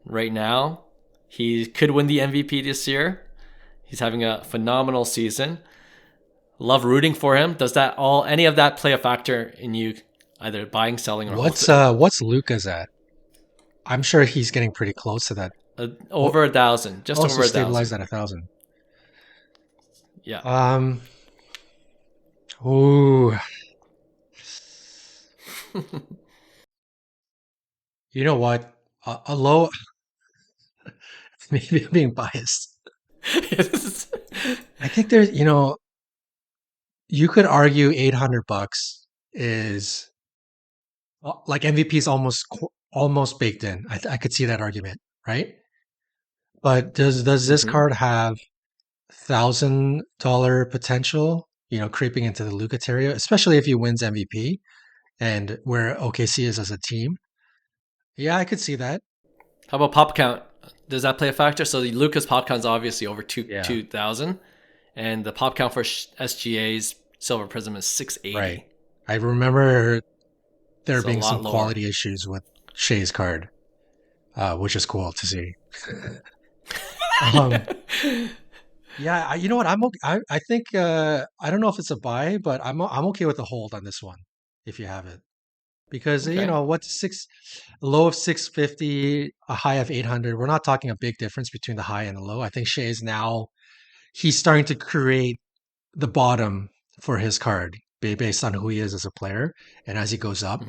right now. He could win the MVP this year. He's having a phenomenal season. Love rooting for him. Does that any of that play a factor in you either buying, selling, or What's Luca's at? I'm sure he's getting pretty close to that. Over 1,000, just over 1,000. Stabilized at 1,000. Yeah. Ooh. You know what? A low. Maybe I'm being biased. I think there's, you could argue $800 is like MVP is almost baked in. I could see that argument, right? But does this card have $1,000 potential? Creeping into the Luka area, especially if he wins MVP and where OKC is as a team. Yeah, I could see that. How about pop count? Does that play a factor? So the Luka's pop count is obviously over 2,000, and the pop count for SGA's Silver Prism is 680. Right. I remember there being some quality issues with Shea's card, which is cool to see. Yeah, you know what? I'm okay. I think I don't know if it's a buy, but I'm okay with the hold on this one if you have it, because what's a low of 650, a high of 800. We're not talking a big difference between the high and the low. I think Shea is now he's starting to create the bottom for his card based on who he is as a player and as he goes up.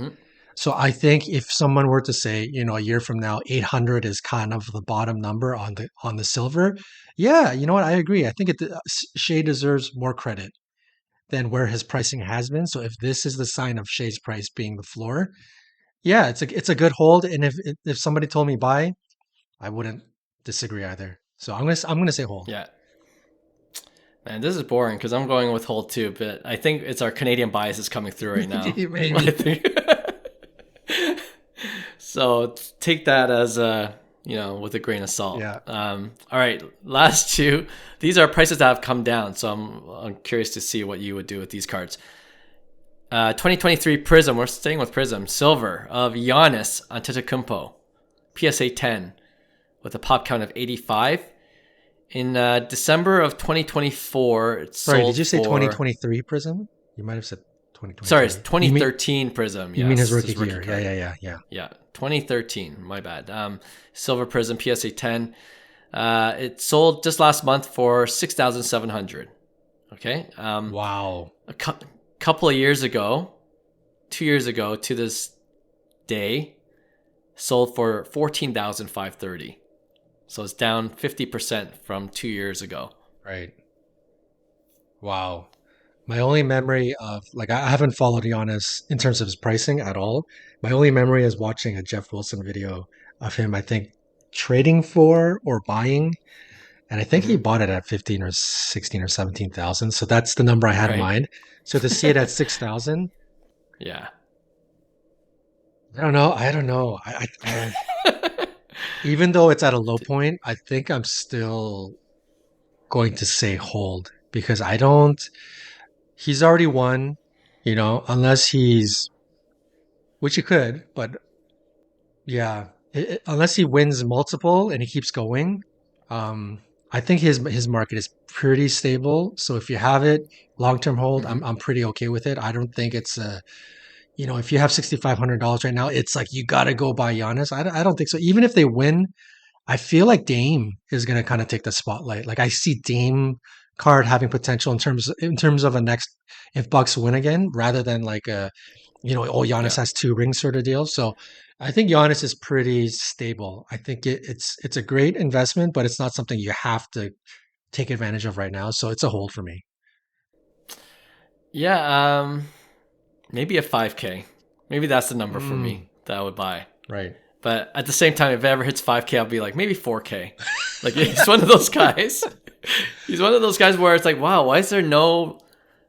So I think if someone were to say, a year from now, 800 is kind of the bottom number on the silver. Yeah, you know what? I agree. I think Shea deserves more credit than where his pricing has been. So if this is the sign of Shea's price being the floor, yeah, it's a good hold. And if somebody told me buy, I wouldn't disagree either. So I'm gonna say hold. Yeah. Man, this is boring because I'm going with hold too, but I think it's our Canadian bias is coming through right now. Maybe. So take that as with a grain of salt. Yeah. All right, last two. These are prices that have come down, so I'm curious to see what you would do with these cards. 2023 Prism. We're staying with Prism. Silver of Giannis Antetokounmpo, PSA 10, with a pop count of 85. In December of 2024, it sold. Sorry, did you say 2023 Prism? You might have said 2023. Sorry, it's 2013 Prism. You mean his rookie year? Yeah. Yeah, 2013. My bad. Silver Prism PSA 10. It sold just last month for 6,700. Okay. Wow. A couple of years ago, 2 years ago to this day, sold for 14,530. So it's down 50% from 2 years ago. Right. Wow. My only memory of, I haven't followed Giannis in terms of his pricing at all. My only memory is watching a Jeff Wilson video of him, I think, trading for or buying. And I think he bought it at 15 or 16 or 17,000. So that's the number I had in mind. So to see it at 6,000. Yeah. I don't know. I even though it's at a low point, I think I'm still going to say hold because he's already won, unless which he could, but yeah, unless he wins multiple and he keeps going, I think his market is pretty stable. So if you have it, long-term hold, I'm pretty okay with it. I don't think it's if you have $6,500 right now, it's like you got to go buy Giannis. I don't think so. Even if they win, I feel like Dame is going to kind of take the spotlight. Like I see Dame card having potential in terms of a next if Bucks win again, rather than Giannis has 2 rings sort of deal. So I think Giannis is pretty stable. I think it's a great investment, but it's not something you have to take advantage of right now. So it's a hold for me. Yeah, maybe a 5K. Maybe that's the number for me that I would buy. Right. But at the same time, if it ever hits 5K, I'll be like, maybe 4K. Like, he's one of those guys. He's one of those guys where it's like, wow, why is there no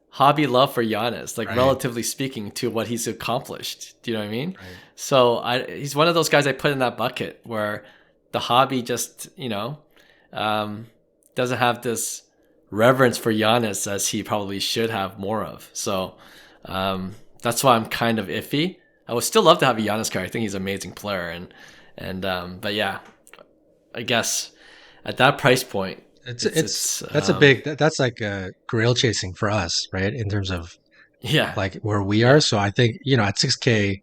hobby love for Giannis? Like, relatively speaking to what he's accomplished. Do you know what I mean? Right. So he's one of those guys I put in that bucket where the hobby just, doesn't have this reverence for Giannis as he probably should have more of. So that's why I'm kind of iffy. I would still love to have a Giannis card. I think he's an amazing player, but yeah, I guess at that price point, that's like a grail chasing for us, right? In terms of yeah, like where we yeah, are. So I think, at 6K,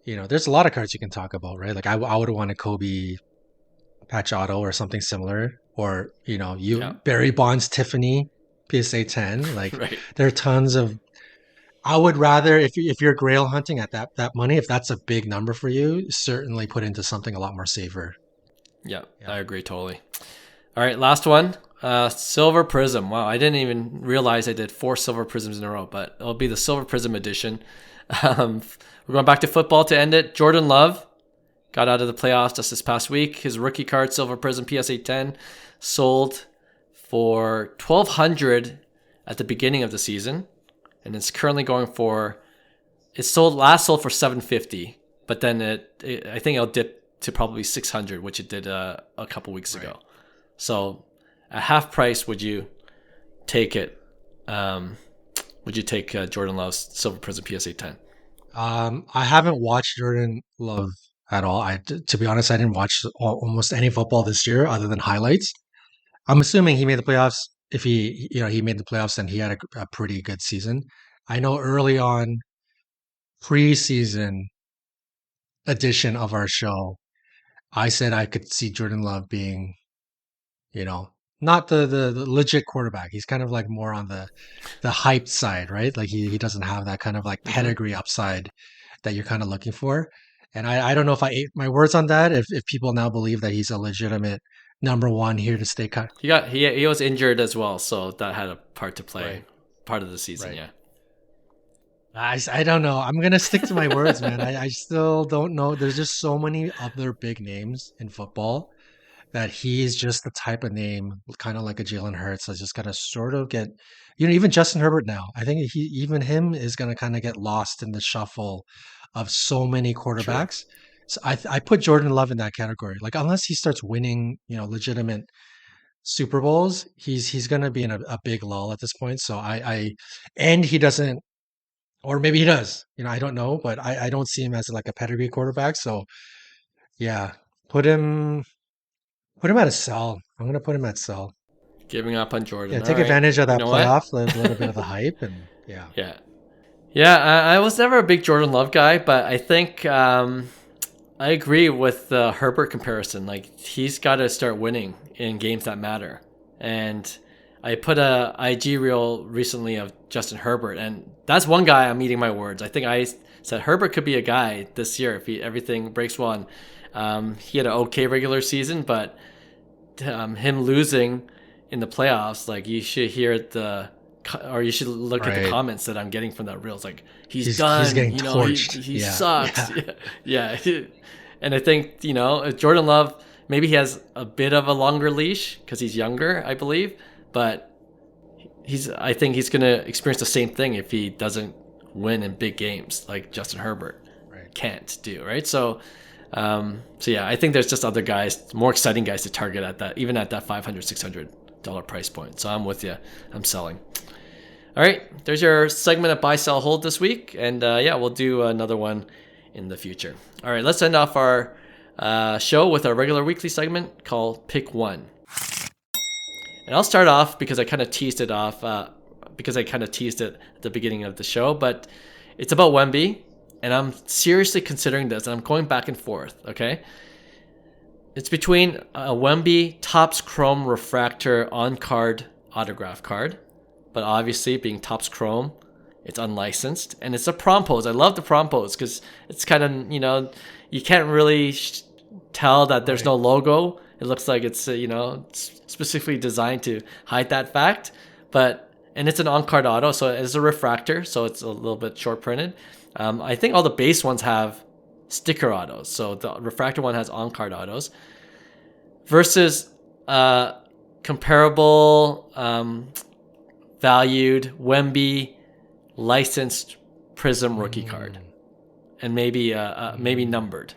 there's a lot of cards you can talk about, right? Like I would want a Kobe patch auto or something similar, or yeah, Barry Bonds Tiffany PSA 10. Like right, there are tons of. I would rather, if you're grail hunting at that money, if that's a big number for you, certainly put into something a lot more safer. yeah. Yeah. I agree totally. All right, last one. Silver Prism. Wow, I didn't even realize I did 4 Silver Prisms in a row, but it'll be the Silver Prism edition. We're going back to football to end it. Jordan Love got out of the playoffs just this past week. His rookie card, Silver Prism PSA 10, sold for $1,200 at the beginning of the season, and it's currently going for. It sold for $750, but then I think it'll dip to probably $600, which it did a couple weeks ago. So at half price, would you take it? Would you take Jordan Love's Silver Prism PSA 10? I haven't watched Jordan Love at all. To be honest, I didn't watch almost any football this year other than highlights. I'm assuming he made the playoffs. If he made the playoffs, then he had a pretty good season. I know early on preseason edition of our show, I said I could see Jordan Love being, you know, not the legit quarterback. He's kind of like more on the hyped side, right? Like he doesn't have that kind of like Mm-hmm. pedigree upside that you're kind of looking for. And I don't know if I ate my words on that. If people now believe that he's a legitimate number one here to stay cut. He was injured as well, so that had a part to play, Right. part of the season. Right. Yeah. I don't know. I'm gonna stick to my words, man. I still don't know. There's just so many other big names in football that he's just the type of name, kind of like a Jalen Hurts, that's just gonna sort of get, even Justin Herbert now. I think even him is gonna kind of get lost in the shuffle of so many True. quarterbacks. So I put Jordan Love in that category. Like unless he starts winning, legitimate Super Bowls, he's gonna be in a big lull at this point. So and he doesn't, or maybe he does. I don't know, but I don't see him as like a pedigree quarterback. So yeah, put him put him at a sell. I'm gonna put him at sell. Giving up on Yeah, Jordan. All take right. advantage of You that know what? playoff, a little bit of the hype, and yeah. Yeah. Yeah, I was never a big Jordan Love guy, but I think I agree with the Herbert comparison. Like he's got to start winning in games that matter. And I put a IG reel recently of Justin Herbert, and that's one guy I'm eating my words. I think I said Herbert could be a guy this year if everything breaks well. He had an okay regular season, but him losing in the playoffs, like you should hear or you should look at the Right. comments that I'm getting from that reel. It's like he's He's done. getting torched. He Yeah. sucks. Yeah. Yeah, yeah. And I think Jordan Love, maybe he has a bit of a longer leash because he's younger, I believe, but I think he's gonna experience the same thing if he doesn't win in big games like Justin Herbert Right. can't do, right? So yeah, I think there's just other guys, more exciting guys to target at that, even at that $500-$600 price point. So I'm with you. I'm selling. All right, there's your segment of buy, sell, hold this week, and yeah, we'll do another one in the future. All right, let's end off our show with our regular weekly segment called Pick One. And I'll start off because I kind of teased it at the beginning of the show, but it's about Wemby, and I'm seriously considering this, and I'm going back and forth, okay? It's between a Wemby Topps Chrome Refractor on-card autograph card, but obviously being Topps Chrome, it's unlicensed, and it's a prom pose. I love the prom pose because it's kind of, you can't really tell that there's Right. no logo. It looks like it's, specifically designed to hide that fact, and it's an on-card auto, so it's a refractor, so it's a little bit short printed. I think all the base ones have sticker autos, so the refractor one has on-card autos versus comparable valued Wemby licensed Prism rookie card, and maybe numbered.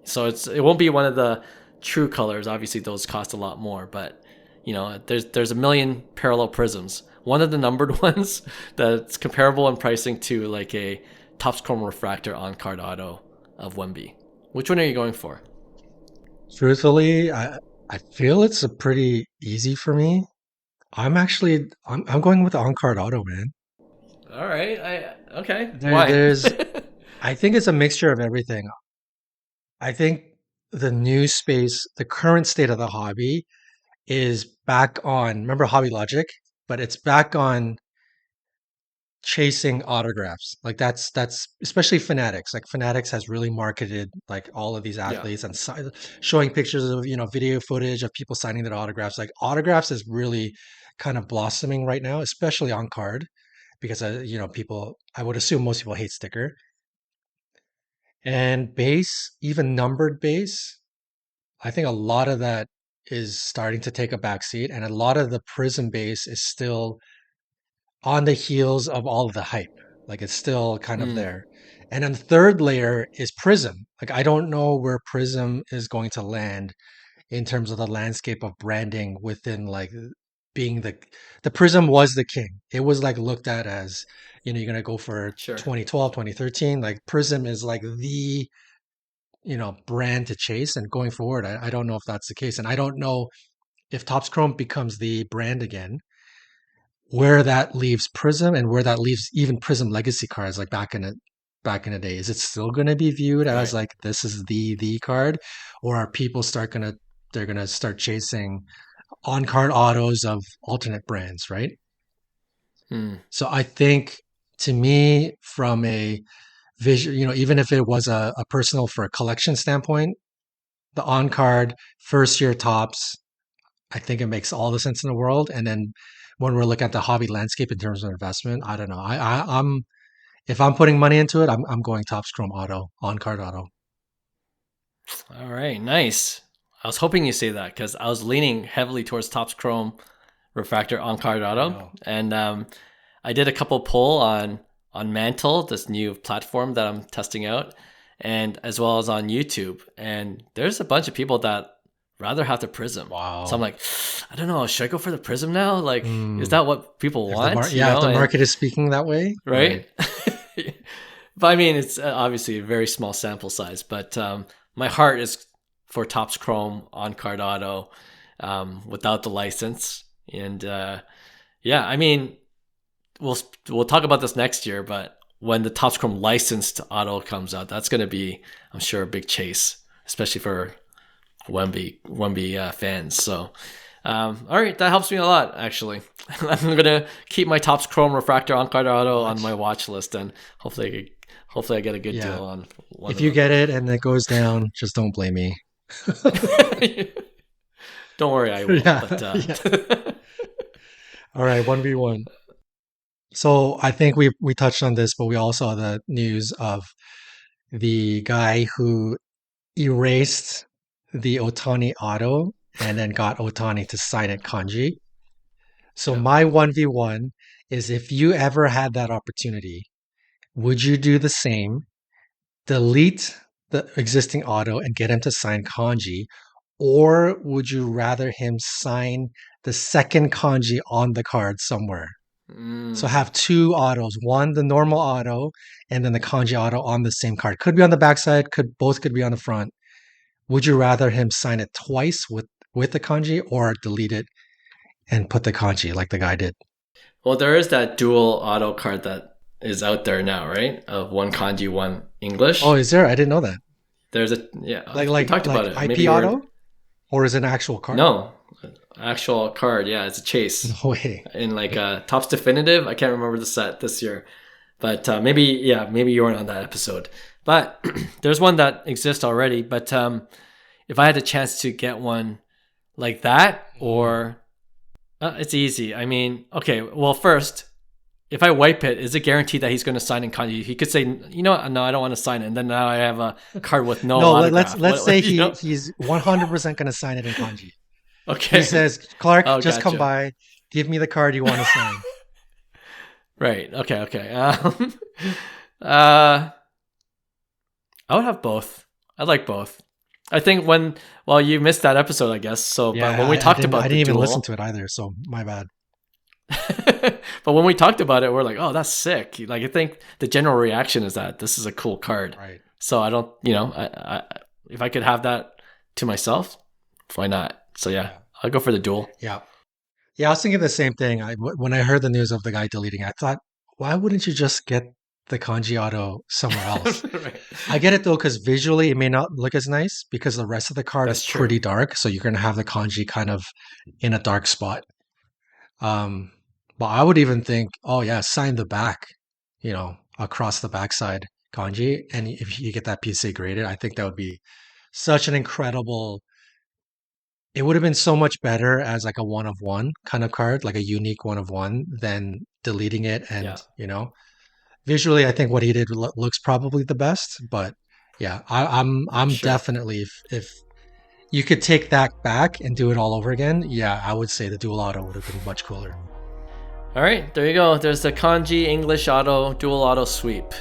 So it won't be one of the true colors. Obviously, those cost a lot more, but there's a million parallel prisms. One of the numbered ones that's comparable in pricing to like a Topps Chrome Refractor on card auto of Wemby. Which one are you going for? Truthfully, I feel it's a pretty easy for me. I'm going with the on-card auto, man. All right. Okay. There Why? there's I think it's a mixture of everything. I think the new space, the current state of the hobby is back on, remember Hobby Logic? But it's back on chasing autographs. Like that's especially Fanatics. Like Fanatics has really marketed like all of these Yeah. athletes and showing pictures of, video footage of people signing their autographs. Like autographs is really kind of blossoming right now, especially on card because people, I would assume most people hate sticker. And base, even numbered base, I think a lot of that is starting to take a backseat, and a lot of the Prism base is still on the heels of all of the hype. Like it's still kind of Mm, there. And then the third layer is Prism. Like I don't know where Prism is going to land in terms of the landscape of branding within like being the Prism was the king. It was like looked at as, you're going to go for sure. 2012, 2013. Like Prism is like the brand to chase, and going forward I don't know if that's the case, and I don't know if Topps Chrome becomes the brand again, where that leaves Prism and where that leaves even Prism legacy cards like back in the day. Is it still going to be viewed as Right. like this is the card, or are people they're going to start chasing on card autos of alternate brands, right? Mm, So I think, to me, from a vision, even if it was a personal for a collection standpoint, the on card first year tops, I think it makes all the sense in the world. And then when we're looking at the hobby landscape in terms of investment, I don't know. I'm if I'm putting money into it, I'm going Topps Chrome Auto, on card auto. all right. Nice. I was hoping you say that because I was leaning heavily towards Topps Chrome Refractor on card I auto, know. and I did a couple poll on Mantle, this new platform that I'm testing out, and as well as on YouTube. And there's a bunch of people that rather have the Prism. So I'm Wow. like, I don't know, should I go for the Prism now? Like, is Hmm. that what people want? If the And market is speaking that way, right? right. But I mean, it's obviously a very small sample size, but my heart is for Topps Chrome on card auto without the license. And yeah, I mean, we'll we'll talk about this next year, but when the Topps Chrome licensed auto comes out, that's going to be, I'm sure, a big chase, especially for Wemby fans. So, all right, that helps me a lot. Actually, I'm gonna keep my Topps Chrome Refractor on card auto on my Watch. watch list, and hopefully I get a good Yeah. deal on one If of you them. get it and it goes down, just don't blame me. Don't worry, I will. Yeah. But Yeah. All right, 1v1. So I think we touched on this, but we all saw the news of the guy who erased the Otani auto and then got Otani to sign it kanji. So yeah. my 1v1 is, if you ever had that opportunity, would you do the same, delete the existing auto and get him to sign kanji, or would you rather him sign the second kanji on the card somewhere? So Mm. have two autos, one the normal auto and then the kanji auto on the same card. Could be on the backside, could be on the front. Would you rather him sign it twice with the kanji, or delete it and put the kanji like the guy did? Well, there is that dual auto card that is out there now, right? Of one kanji, one Oh, English. is there? I didn't know that. There's a yeah. Like We like talked about like it. Maybe IP you were auto, or is it an actual card? no actual card. Yeah, it's a chase No way. in like Topps Definitive. I can't remember the set this year, but maybe you weren't on that episode. But there's one that exists already. But if I had a chance to get one like that, Mm. or it's easy. I mean, okay. Well, first, if I wipe it, is it guaranteed that he's going to sign in kanji? He could say, you know what, no, I don't want to sign it, and then now I have a card with no No, let's autograph. let's say You know? he's 100% going to sign it in kanji. He Okay. says, "Clark, Oh, just come gotcha. by, give me the card you want to sign." Right. Okay. Okay. uh, I would have both. I like both. I think you missed that episode, I guess. So, Yeah, but when we talked I about didn't the even duel, listen to it either. So my bad. but when we talked about it, we're like, oh, that's sick. Like, I think the general reaction is that this is a cool card. Right. So I don't, if I could have that to myself, why not? So yeah, I'll go for the duel. Yeah. Yeah, I was thinking the same thing. When I heard the news of the guy deleting, I thought, why wouldn't you just get the kanji auto somewhere else? Right. I get it though, because visually it may not look as nice because the rest of the card That's is true. pretty dark. So you're going to have the kanji kind of in a dark spot. But I would even think, oh yeah, sign the back, across the backside kanji. And if you get that PSA graded, I think that would be such an incredible. It would have been so much better as like a one of one kind of card, like a unique one of one, than deleting it. Yeah, And visually, I think what he did looks probably the best. But yeah, I'm sure. definitely if you could take that back and do it all over again, yeah, I would say the dual auto would have been much cooler. All right, there you go. There's the kanji English auto dual auto sweep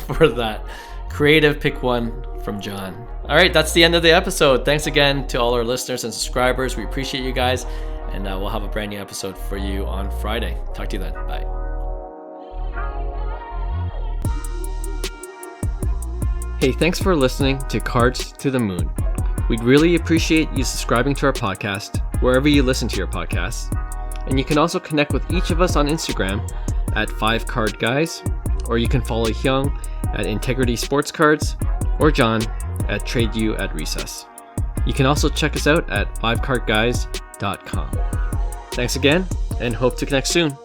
for that creative pick one from John. All right, that's the end of the episode. Thanks again to all our listeners and subscribers. We appreciate you guys, and we'll have a brand new episode for you on Friday. Talk to you then. Bye. Hey, thanks for listening to Cards to the Moon. We'd really appreciate you subscribing to our podcast wherever you listen to your podcasts. And you can also connect with each of us on Instagram at 5cardguys, or you can follow Hyung at Integrity Sports Cards, or John at TradeU at Recess. You can also check us out at 5cardguys.com. Thanks again, and hope to connect soon.